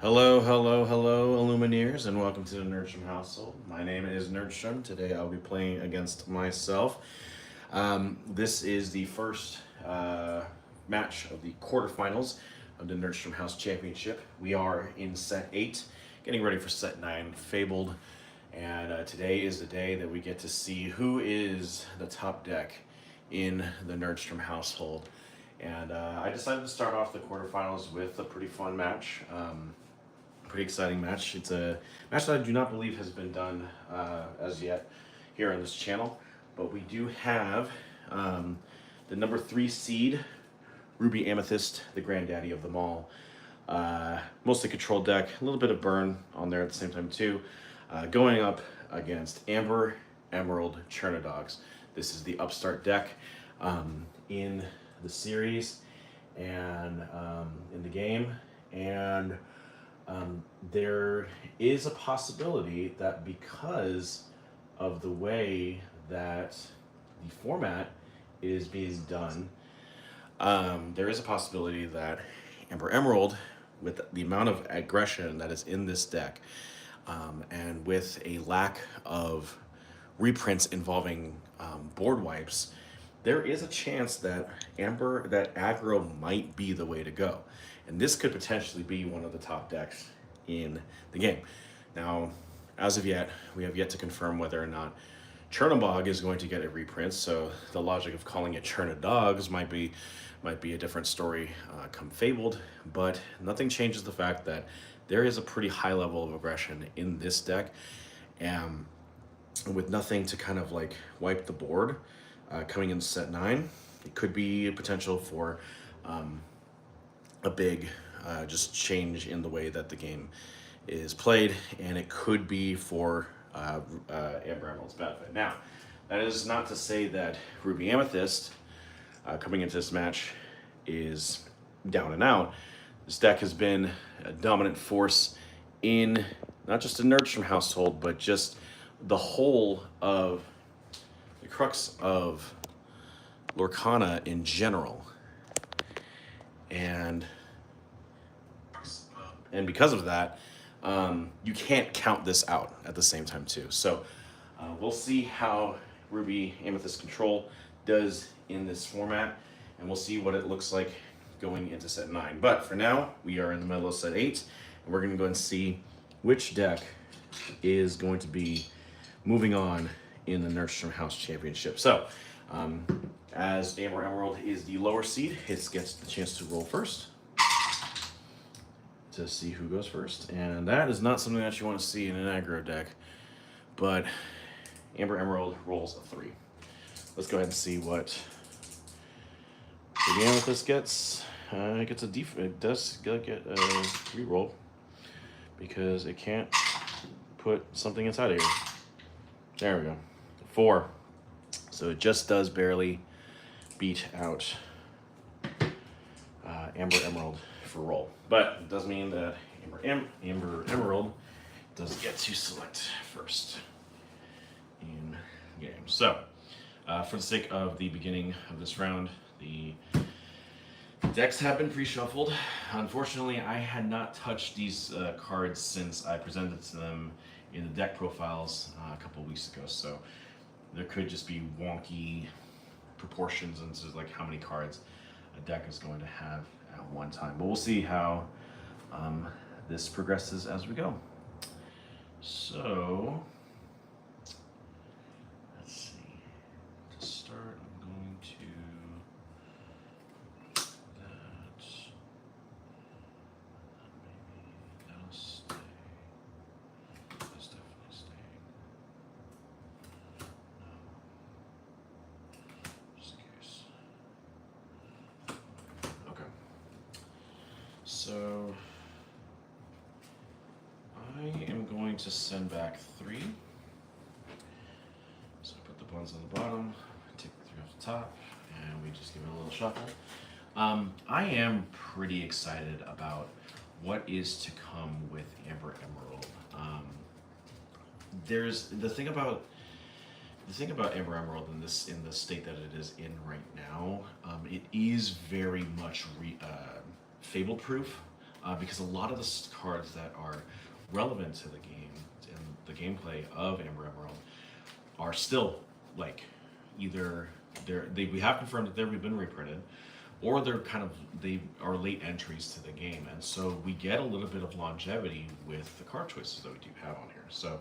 Hello, hello, hello, Illumineers, and welcome to the Nerdstrom household. My name is Nerdstrom. Today I'll be playing against myself. This is the first match of the quarterfinals of the Nerdstrom House Championship. We are in set 8, getting ready for set 9, Fabled. And today is the day that we get to see who is the top deck in the Nerdstrom household. And I decided to start off the quarterfinals with a pretty fun match. Pretty exciting match. It's a match that I do not believe has been done as yet here on this channel, but we do have the number 3 seed, Ruby Amethyst, the granddaddy of them all. Mostly controlled deck, a little bit of burn on there at the same time too. Going up against Amber Emerald Chernodogs. This is the upstart deck in the series and in the game, and there is a possibility that because of the way that the format is being done, there is a possibility that Amber Emerald, with the amount of aggression that is in this deck, and with a lack of reprints involving board wipes, there is a chance that that aggro might be the way to go. And this could potentially be one of the top decks in the game. Now, as of yet, we have yet to confirm whether or not Chernobog is going to get a reprint, so the logic of calling it Chernodogs might be a different story come Fabled, but nothing changes the fact that there is a pretty high level of aggression in this deck, and with nothing to kind of like wipe the board coming into set 9, it could be a potential for a big just change in the way that the game is played, and it could be for Amber Emerald's benefit. Now, that is not to say that Ruby Amethyst coming into this match is down and out. This deck has been a dominant force in not just the Nerdstrom household, but just the whole of the crux of Lorcana in general. And because of that, you can't count this out at the same time too. So we'll see how Ruby Amethyst Control does in this format, and we'll see what it looks like going into set 9. But for now, we are in the middle of set 8, and we're going to go and see which deck is going to be moving on in the Nerdstrom House Championship. So, as Amber Emerald is the lower seed, it gets the chance to roll first to see who goes first. And that is not something that you want to see in an aggro deck, but Amber Emerald rolls a 3. Let's go ahead and see what the Amethyst gets. It gets it does get a reroll because it can't put something inside of here. There we go. 4. So it just does barely beat out Amber Emerald for roll. But it does mean that Amber Emerald does get to select first in game. So, for the sake of the beginning of this round, the decks have been pre-shuffled. Unfortunately, I had not touched these cards since I presented to them in the deck profiles a couple of weeks ago, so there could just be wonky proportions into like how many cards a deck is going to have at one time. But we'll see how this progresses as we go. So let's see. To start, I'm going to that. Maybe that'll stay. That's definitely staying. No. Just in case. Okay. So I am going to send back 3. So I put the buttons on the bottom, take the 3 off the top, and we just give it a little shuffle. I am pretty excited about what is to come with Amber Emerald. There's the thing about Amber Emerald in the state that it is in right now. It is very much Fabled proof. because a lot of the cards that are relevant to the game and the gameplay of Amber Emerald are still like either we have confirmed that they've been reprinted, or they are late entries to the game, and so we get a little bit of longevity with the card choices that we do have on here. So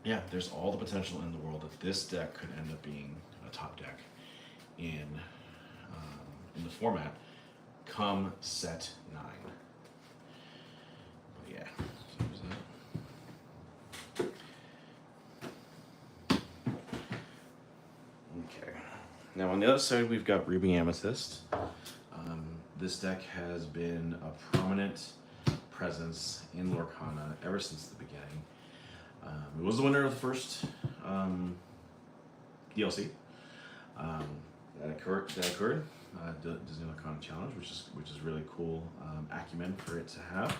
yeah, there's all the potential in the world that this deck could end up being a top deck in the format come set 9. But yeah, so there's that. Okay. Now on the other side, we've got Ruby Amethyst. This deck has been a prominent presence in Lorcana ever since the beginning. It was the winner of the first DLC that occurred, Disney Lorcana Challenge, which is really cool acumen for it to have.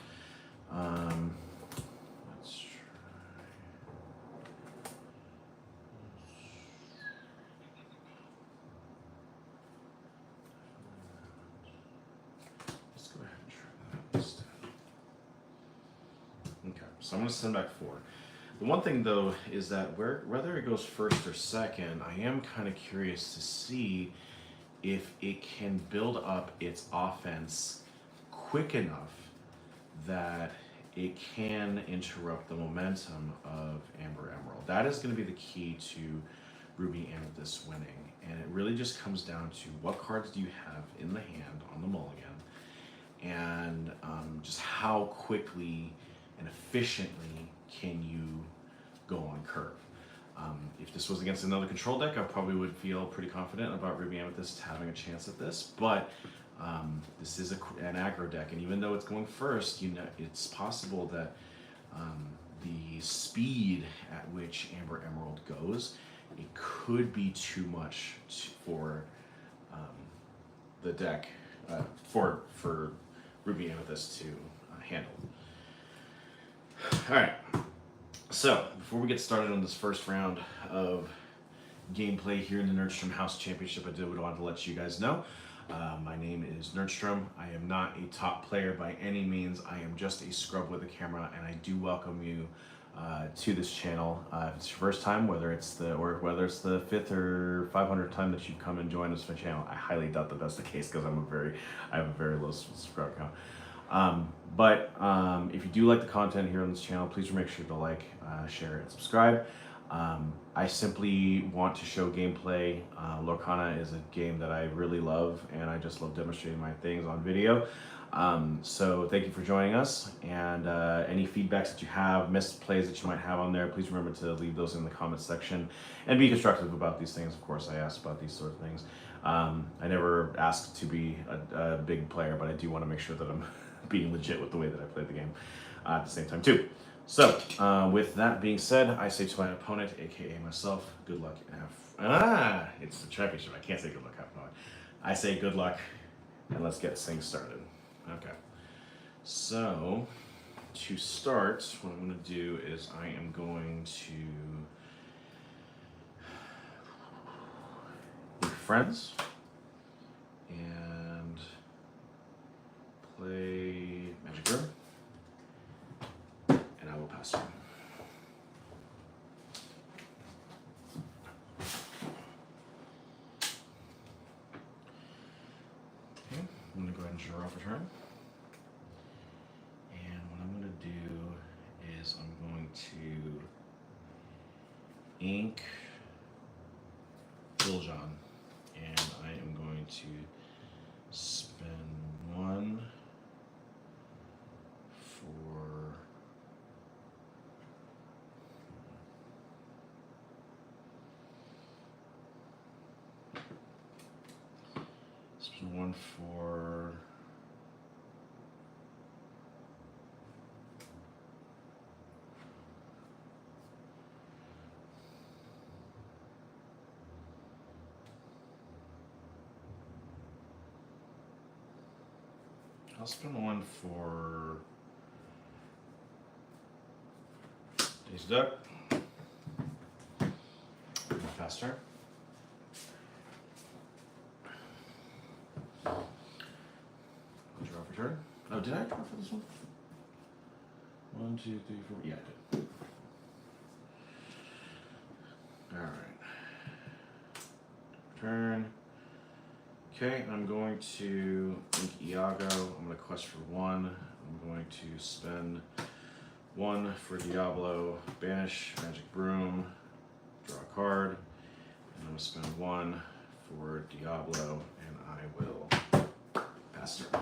Let's try. Let's go ahead and try that instead. Okay, so I'm going to send back 4. The one thing though is that whether it goes first or second, I am kind of curious to see if it can build up its offense quick enough that it can interrupt the momentum of Amber Emerald. That is going to be the key to Ruby Amethyst winning, and it really just comes down to what cards do you have in the hand on the mulligan, and just how quickly and efficiently can you go on curve. If this was against another control deck, I probably would feel pretty confident about Ruby Amethyst having a chance at this, but this is an aggro deck, and even though it's going first, it's possible that the speed at which Amber Emerald goes, it could be too much for the deck, for Ruby Amethyst to handle. All right. So, before we get started on this first round of gameplay here in the Nerdstrom House Championship, I did want to let you guys know. My name is Nerdstrom. I am not a top player by any means. I am just a scrub with a camera, and I do welcome you to this channel. If it's your first time, whether it's the 5th or 500th time that you've come and joined us on the channel, I highly doubt that that's the case because I have a very low subscriber count. But if you do like the content here on this channel, please make sure to like, share, and subscribe. I simply want to show gameplay. Lorcana is a game that I really love, and I just love demonstrating my things on video. So thank you for joining us, and any feedbacks that you have, missed plays that you might have on there, please remember to leave those in the comments section, and be constructive about these things. Of course, I ask about these sort of things. I never asked to be a big player, but I do want to make sure that I'm being legit with the way that I play the game at the same time too. So, with that being said, I say to my opponent, aka myself, good luck and have it's the championship. I can't say good luck, have fun. I say good luck, and let's get things started. Okay. So, to start, what I'm going to do is I am going to make friends and play Magic Room. And I will pass you. Okay, I'm going to go ahead and draw off a turn. And what I'm going to do is I'm going to ink Biljon, and I am going to spend 1 for I'll spend 1 for Daisy Duck. Faster. Draw for for turn. Oh, did I draw for this one? 1, 2, 3, 4. Yeah, I did. Alright. Turn. Okay, I'm going to ink Iago. I'm going to quest for 1. I'm going to spend 1 for Diablo, banish Magic Broom, draw a card, and I'm going to spend 1 for Diablo, and I will pass turn.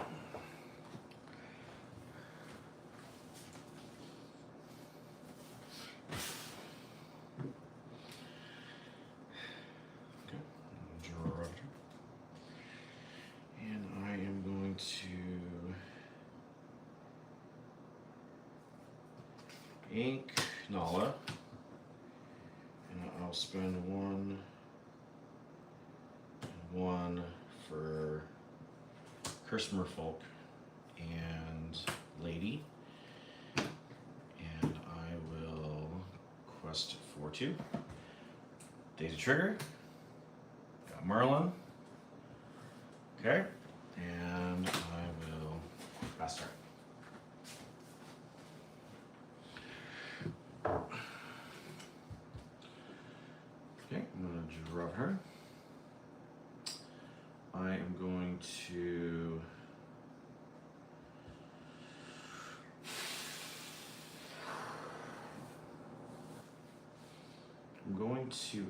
Ink Nala, and I'll spend 1 and 1 for Curse Merfolk and Lady, and I will quest for 2. Daisy Trigger, got Merlin, okay, and I will pass turn. Okay, I'm going to draw her. I am going to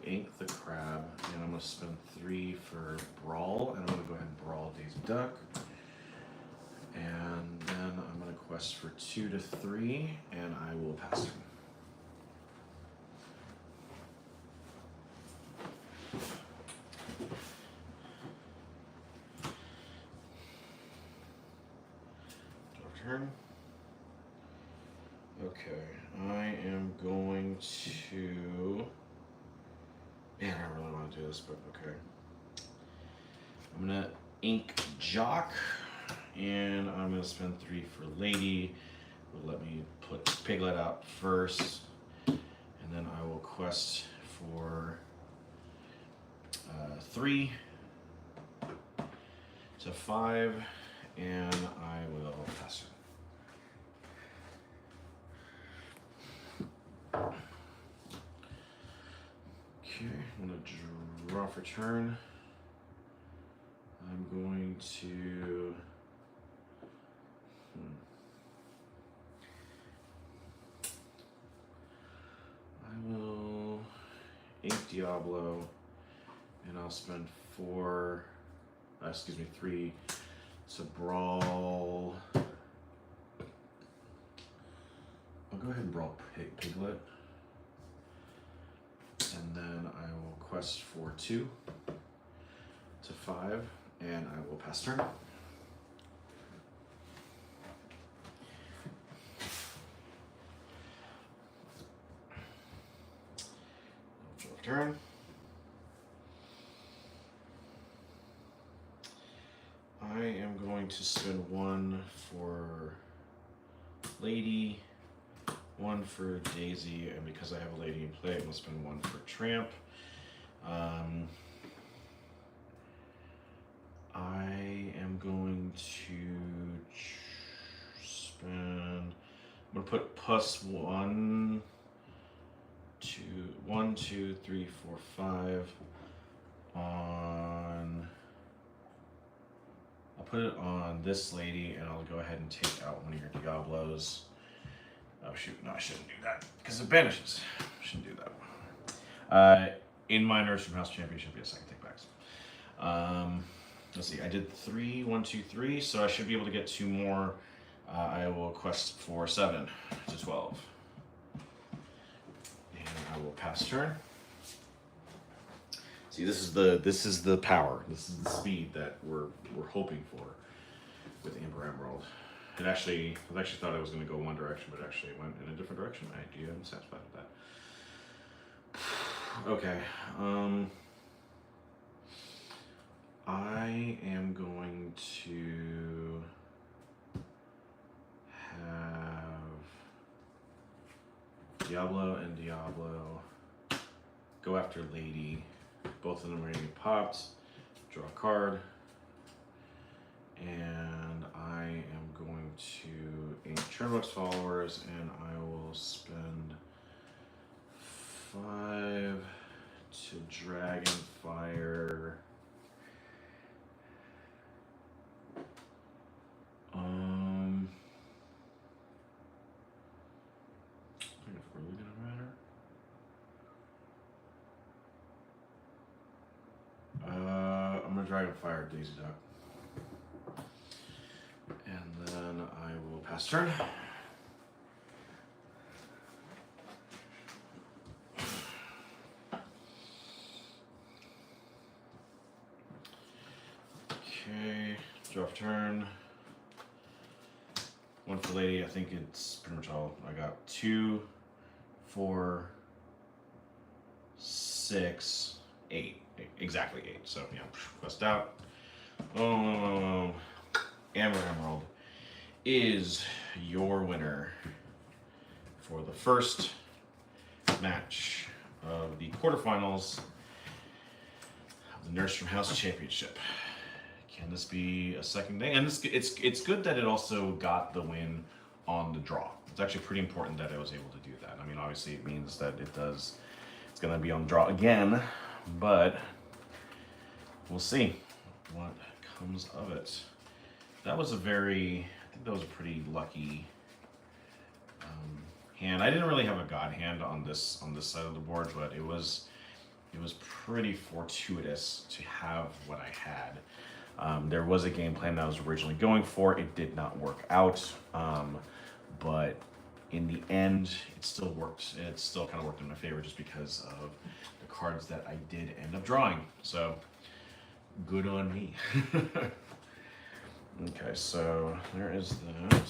ink the crab, and I'm going to spend 3 for Brawl, and I'm going to go ahead and Brawl Daisy Duck. And then I'm going to quest for 2 to 3, and I will pass turn. Turn. Okay, I am going to. Man, I really want to do this, but okay. I'm gonna ink Jock, and I'm gonna spend 3 for Lady. Will let me put Piglet out first, and then I will quest for 3 to 5, and I will pass it. Okay, I'm going to draw for turn. I'm going to I will ink Diablo, and I'll spend 3 to Brawl. I'll go ahead and Brawl Piglet. And then I will quest for 2 to 5, and I will pass turn. Turn. I am going to spend 1 for Lady, 1 for Daisy, and because I have a Lady in play, I'm going to spend 1 for Tramp. I am going to spend. I'm going to put +1, 2, 3, 4, 5 on. I'll put it on this Lady, and I'll go ahead and take out one of your Diablos. Oh shoot, no, I shouldn't do that because it banishes. I shouldn't do that. In my Nerdstrom House Championship, yes, I can take backs. Let's see, I did 3, 1, 2, 3, so I should be able to get 2 more. I will quest for 7 to 12. And I will pass turn. See, this is the power. This is the speed that we're hoping for with Amber Emerald. I actually thought I was going to go one direction, but actually it went in a different direction. I am satisfied with that. Okay. I am going to have Diablo and Diablo go after Lady. Both of them are going to get popped. Draw a card. And I am Turnbox followers, and I will spend 5 to Dragonfire. If really gonna matter. I'm gonna Dragonfire Daisy Duck. And then I will pass turn. Okay, draw for turn. One for lady, I think it's pretty much all. I got 2, 4, 6, 8. Exactly 8. So yeah, quest out. Amber Emerald is your winner for the first match of the quarterfinals of the Nerdstrom House Championship. Can this be a second day? And it's good that it also got the win on the draw. It's actually pretty important that I was able to do that. I mean, obviously it means that it's going to be on the draw again, but we'll see what comes of it. That was I think that was a pretty lucky hand. I didn't really have a god hand on this side of the board, but it was pretty fortuitous to have what I had. There was a game plan that I was originally going for. It did not work out, but in the end, it still worked. It still kind of worked in my favor just because of the cards that I did end up drawing. So, good on me. Okay, so there is that.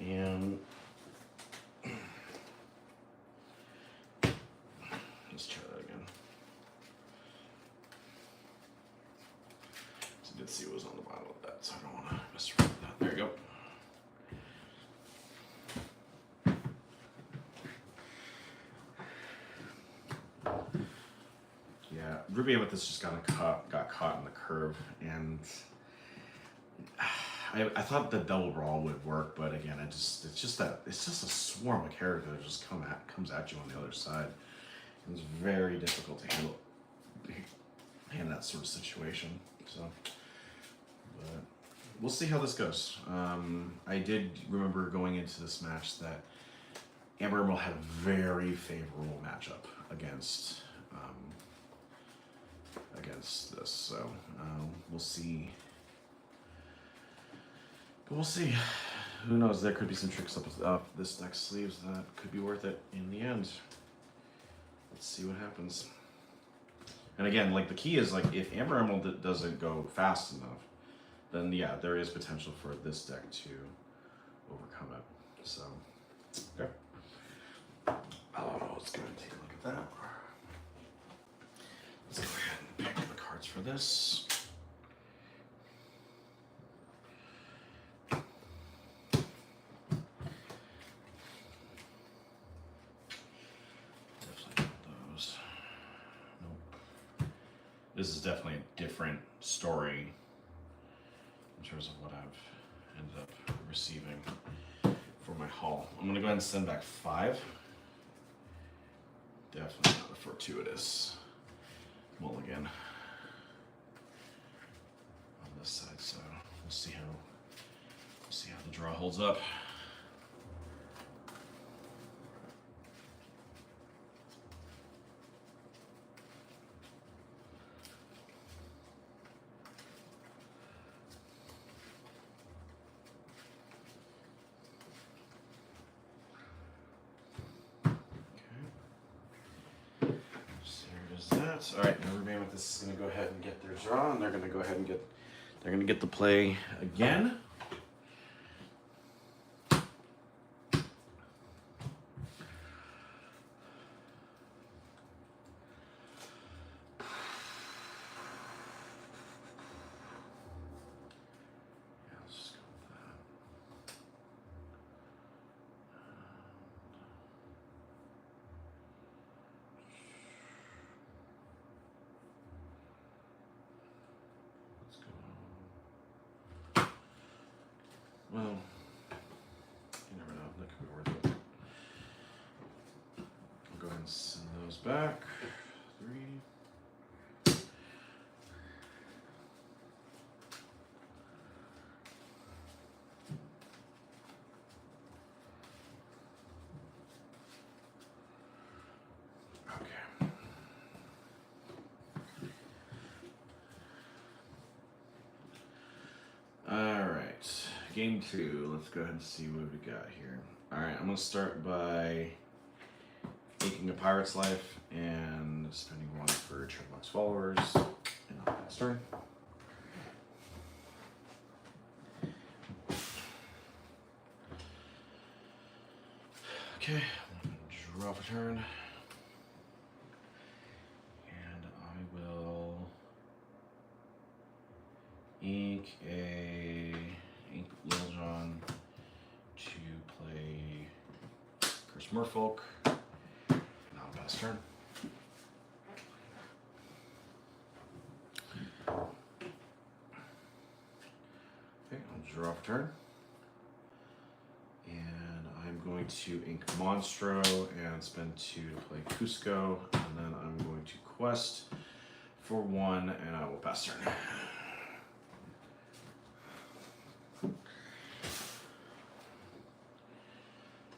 And let's try that again. So I did see what was on the bottom of that, so I don't want to mess around with that. There you go. Yeah, Ruby Amethyst just got caught in the curve, and I thought the double brawl would work, but again, it's just a swarm of characters that just comes at you on the other side. It's very difficult to handle in that sort of situation. So, but we'll see how this goes. I did remember going into this match that Amber Emerald had a very favorable matchup against this, so we'll see. But we'll see. Who knows? There could be some tricks up this deck's sleeves that could be worth it in the end. Let's see what happens. And again, like the key is like if Amber Emerald doesn't go fast enough, then yeah, there is potential for this deck to overcome it. So, okay. Oh, let's go ahead and take a look at that. Let's go ahead and pick the cards for this. This is definitely a different story in terms of what I've ended up receiving for my haul. I'm gonna go ahead and send back 5. Definitely not a fortuitous mulligan on this side, so we'll see how the draw holds up. All right, now Ruby Amethyst is going to go ahead and get their draw, and they're going to go ahead and get the play again. Well, those back. 3. Okay. All right. Game 2. Let's go ahead and see what we got here. All right. I'm going to start by taking a Pirate's Life and spending 1 for Trademark's followers. And I'll pass turn. Okay, I'm going to draw for turn. And I will ink Lil Jon to play Curse Merfolk. And I'll pass turn. Okay, I'll draw for turn. And I'm going to ink Monstro and spend 2 to play Cusco. And then I'm going to quest for 1 and I will pass turn.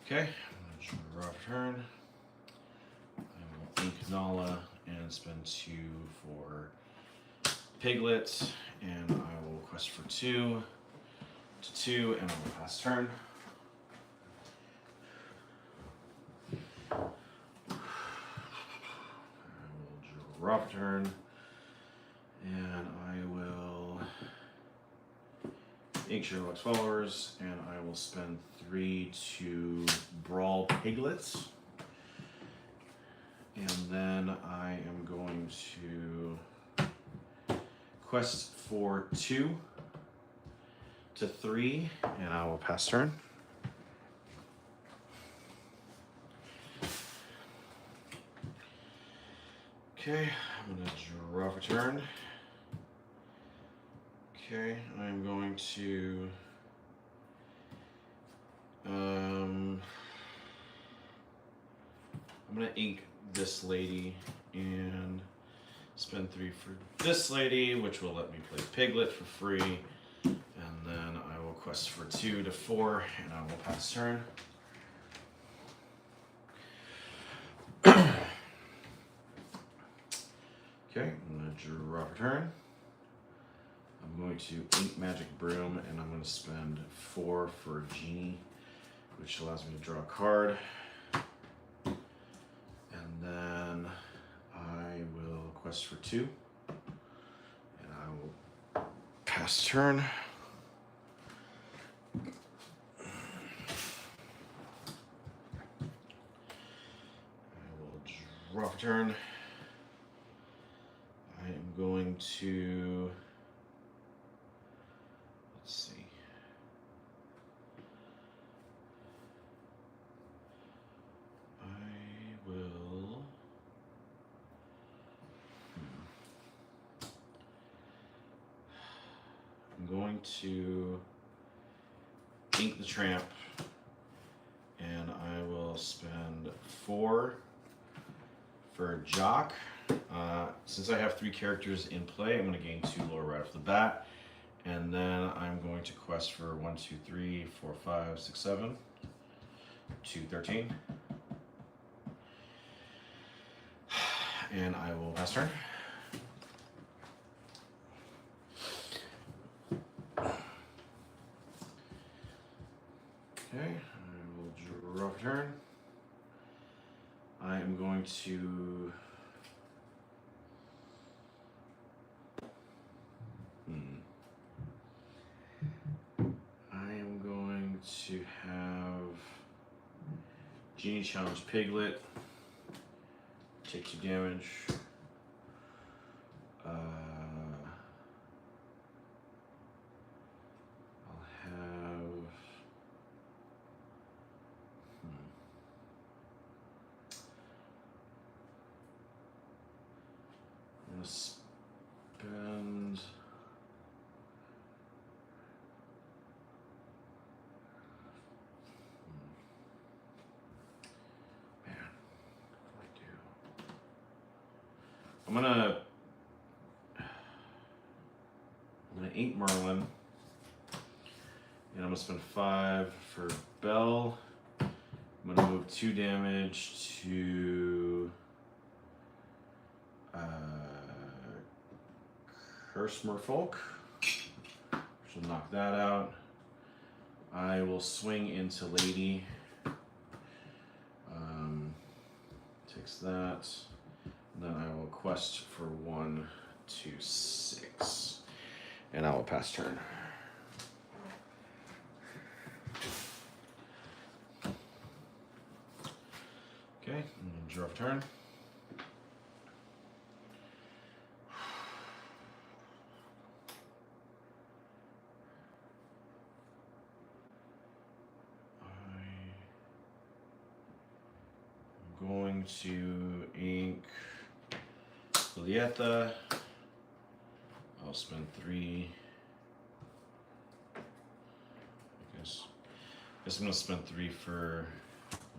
Okay, I'm going to draw for turn. I will ink Nala and spend 2 for Piglet, and I will quest for 2 to 2, and I will pass turn. I will draw for turn, and I will ink Sherlock's followers, and I will spend 3 to brawl Piglets. And then I am going to quest for 2 to 3, and I will pass turn. Okay, I'm going to draw for turn. Okay, I'm going to I'm going to ink this lady and spend 3 for this lady, which will let me play Piglet for free. And then I will quest for 2 to 4, and I will pass turn. Okay, I'm going to draw for turn. I'm going to ink Magic Broom, and I'm going to spend 4 for Genie, which allows me to draw a card. And then I will quest for 2, and I will pass turn. I will draw for turn. I am going to, let's see. I will, I'm going to ink the Tramp, and I will spend 4 for Jock. Since I have 3 characters in play, I'm going to gain 2 lore right off the bat. And then I'm going to quest for 1, 2, 3, 4, 5, 6, 7, 2, 13. And I will pass turn. Okay, I will draw for turn. I am going to have Genie challenge Piglet, take 2 damage. I'll have I'm gonna spend man, what do I do? I'm gonna 8 Merlin, and I'm gonna spend 5 for Bell. I'm gonna move 2 damage to Curse Merfolk, which will knock that out. I will swing into Lady. Takes that. And then I will quest for 1, 2, 6. And I will pass turn. Okay, and then draw turn. I'm going to ink Julieta. I'll spend 3. I guess I'm gonna spend 3 for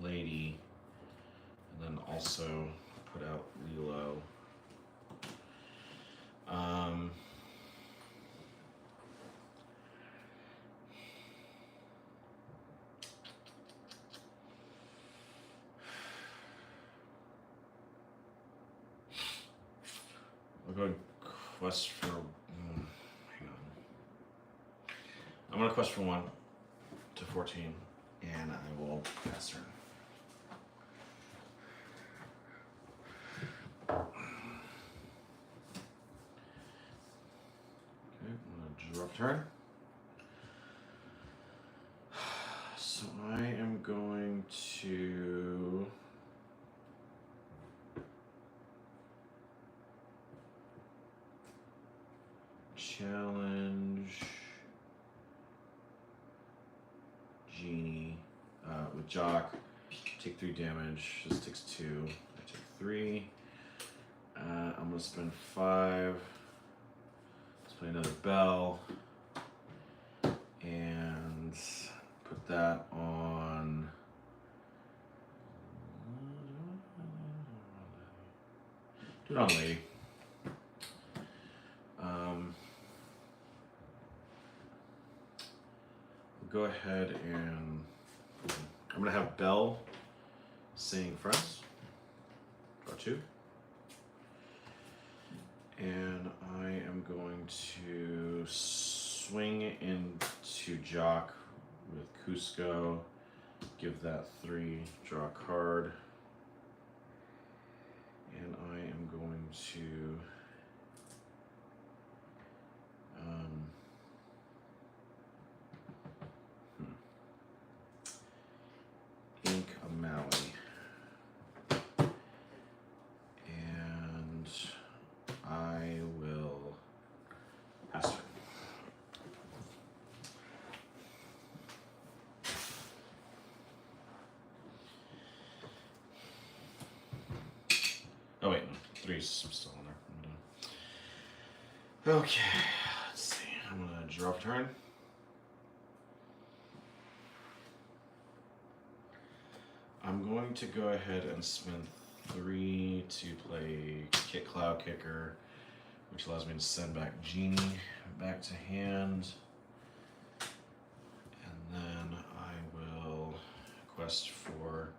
Lady, and then also put out Lilo. I'll go and quest for. Hang on. I'm gonna quest for 1 to 14, and I will pass turn. Okay, I'm gonna drop turn. So I am going to challenge Genie with Jock. Take 3 damage. This takes 2. I take 3. I'm gonna spend 5. Let's play another Bell and put that on. Do it on Lady. Go ahead and I'm gonna have Bell saying friends. Draw 2. And I am going to swing into Jock with Cusco. Give that 3, draw a card. And I am going to ink a Maui. And I will pass turn. Oh wait, no, 3's still in there. Okay, let's see. I'm gonna draw a turn. I'm going to go ahead and spend 3 to play Kick Cloud Kicker, which allows me to send back Genie back to hand. And then I will quest for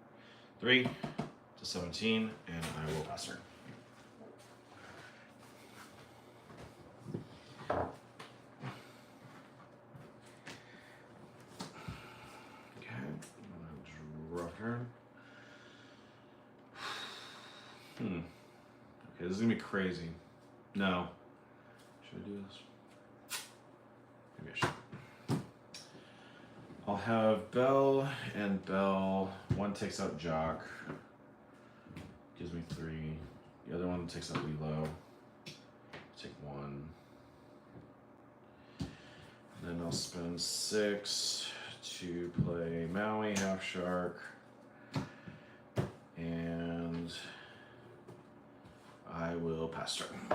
3 to 17, and I will pass turn. Okay, I'm gonna draw turn. Okay, this is gonna be crazy. No. Should I do this? Maybe I should. I'll have Bell and Bell. 1 takes out Jock. Gives me 3. The other one takes out Lilo. Take 1. And then I'll spend 6 to play Maui, Half Shark. And I will pass turn. I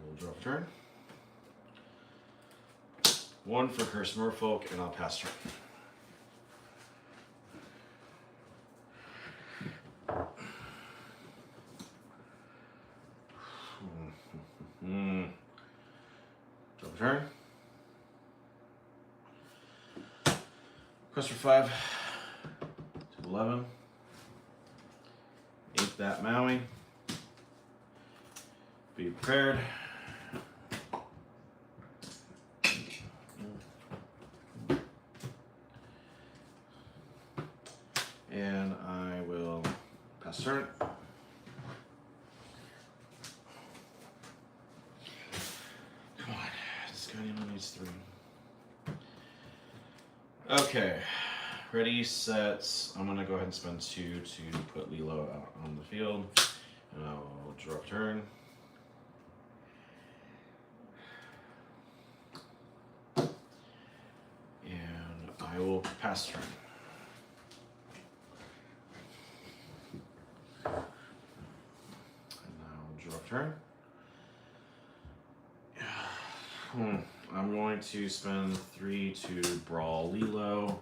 will drop turn. 1 for Curse Merfolk, and I'll pass turn. Quest for 5 to 11. Ink that Maui. Be prepared. And I will pass turn. Come on, this guy only needs 3. Okay, ready, set. I'm gonna go ahead and spend 2 to put Lilo out on the field. And I'll draw a turn. And I will pass turn. Turn. I'm going to spend 3 to brawl Lilo,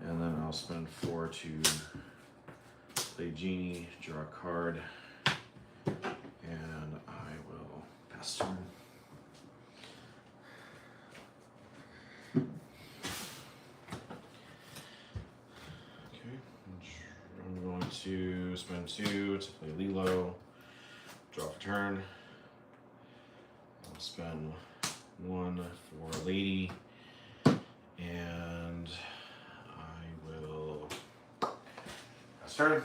and then I'll spend 4 to play Genie, draw a card, and I will pass turn. Okay, I'm going to spend 2 to play Lilo. Draw for turn. I'll spend 1 for Lady, and I will pass turn.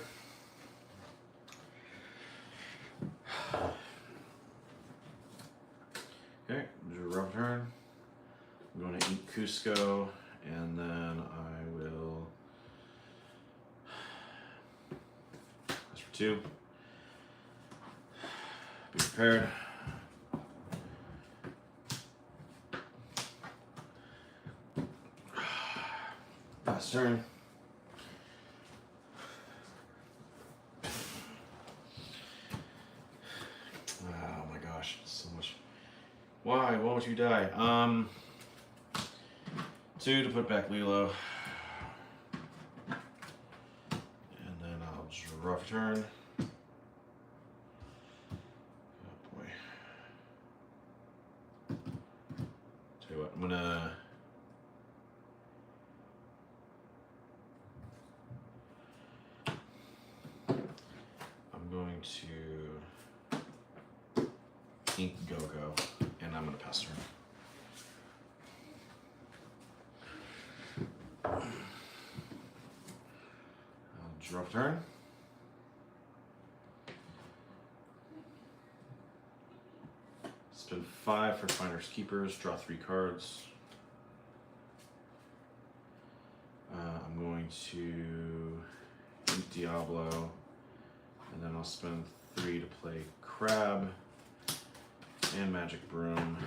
Okay, draw for turn. I'm going to eat Cusco, and then I will pass for 2. Be prepared. Pass turn. Oh my gosh, so much. Why? Why won't you die? 2 to put back Lilo. And then I'll draw for turn. I'm going to ink Go-Go, and I'm gonna pass turn. I'll draw turn. Spend 5 for Finders Keepers, draw 3 cards. I'm going to ink Diablo, and then I'll spend 3 to play Crab and Magic Broom,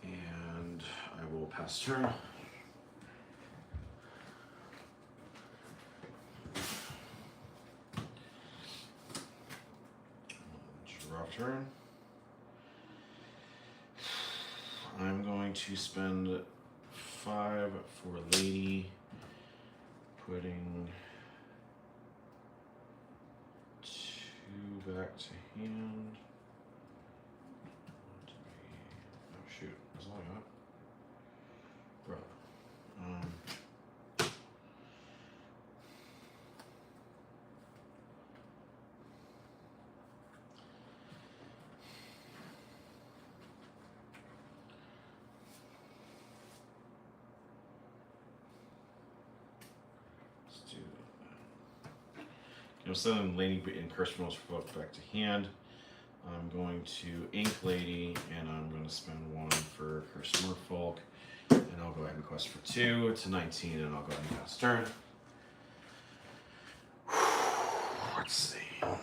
and I will pass turn. Draw turn. I'm going to spend 5 for Lady, putting 2 back to hand. Oh shoot, that's all I got. Bro. Let's do that. You know, sending Lady and Curse back to hand. I'm going to ink Lady, and I'm going to spend 1 for Curse Merfolk, and I'll go ahead and quest for 2 to 19, and I'll go ahead and pass turn. Let's see. I'll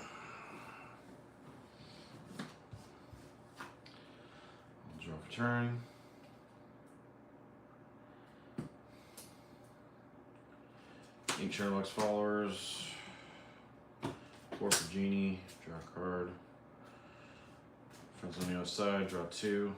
draw for turn. Ink Sherlock's Followers. 4 for Genie, draw a card. Friends on the other side, draw 2.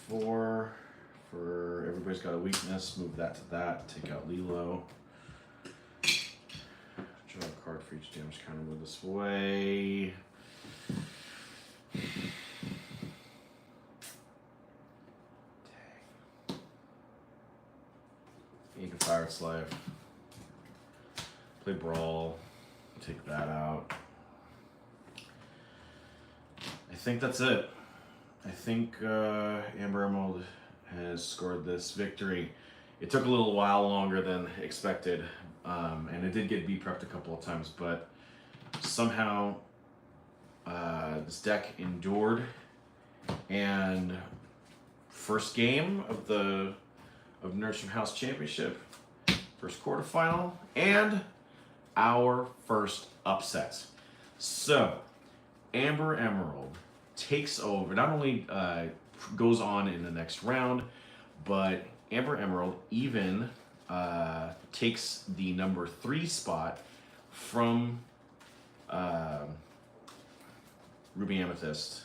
4 for everybody's got a weakness. Move that to that. Take out Lilo. Draw a card for each damage counter. Move this way. You can fire its life. Play Brawl. Take that out. I think that's it. I think Amber Emerald has scored this victory. It took a little while longer than expected, and it did get B-prepped a couple of times, but somehow this deck endured, and first game of the Nerdstrom House Championship, first quarterfinal, and our first upset. So, Amber Emerald takes over, not only goes on in the next round, but Amber Emerald even takes the number 3 spot from Ruby Amethyst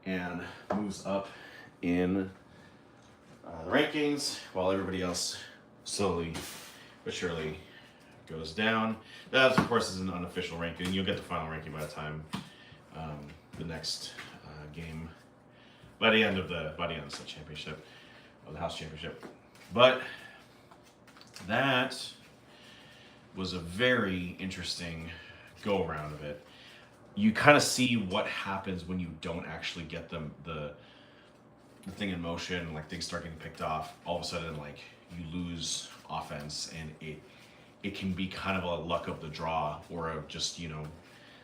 and moves up in the rankings, while everybody else slowly but surely goes down. That, of course, is an unofficial ranking. You'll get the final ranking by the time the next game, by the end of the set championship, or the house championship. But that was a very interesting go around of it. You kind of see what happens when you don't actually get the thing in motion, like things start getting picked off. All of a sudden, like, you lose offense, and it can be kind of a luck of the draw, or a just, you know,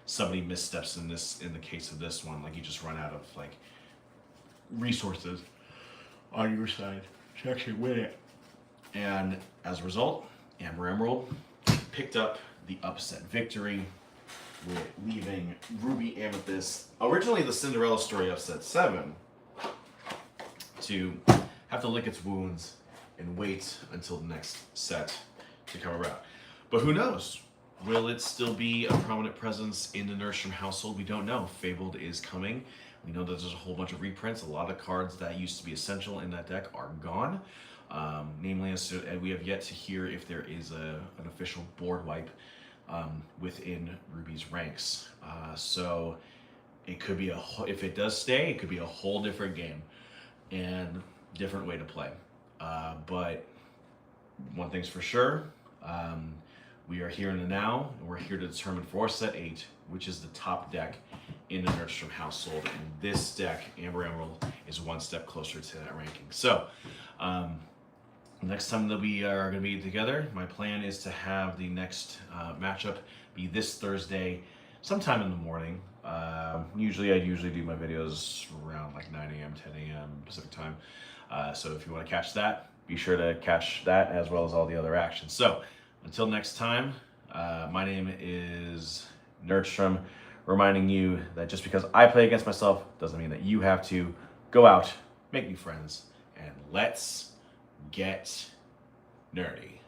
somebody missteps in the case of this one, like you just run out of like resources on your side to actually win it. And as a result, Amber Emerald picked up the upset victory, with leaving Ruby Amethyst, originally the Cinderella story upset 7, to have to lick its wounds and wait until the next set to come around. But who knows? Will it still be a prominent presence in the Nerdstrom household? We don't know. Fabled is coming. We know that there's a whole bunch of reprints. A lot of cards that used to be essential in that deck are gone. Namely, we have yet to hear if there is an official board wipe within Ruby's ranks. So it could be if it does stay, it could be a whole different game and different way to play. But one thing's for sure, we are here in the now, and we're here to determine for set 8, which is the top deck in the Nerdstrom household. And this deck, Amber Emerald, is one step closer to that ranking. So, next time that we are going to be together, my plan is to have the next matchup be this Thursday, sometime in the morning. I usually do my videos around like 9 a.m., 10 a.m. Pacific time. So if you want to catch that, be sure to catch that as well as all the other action. So until next time, my name is Nerdstrom, reminding you that just because I play against myself doesn't mean that you have to. Go out, make new friends, and let's get nerdy.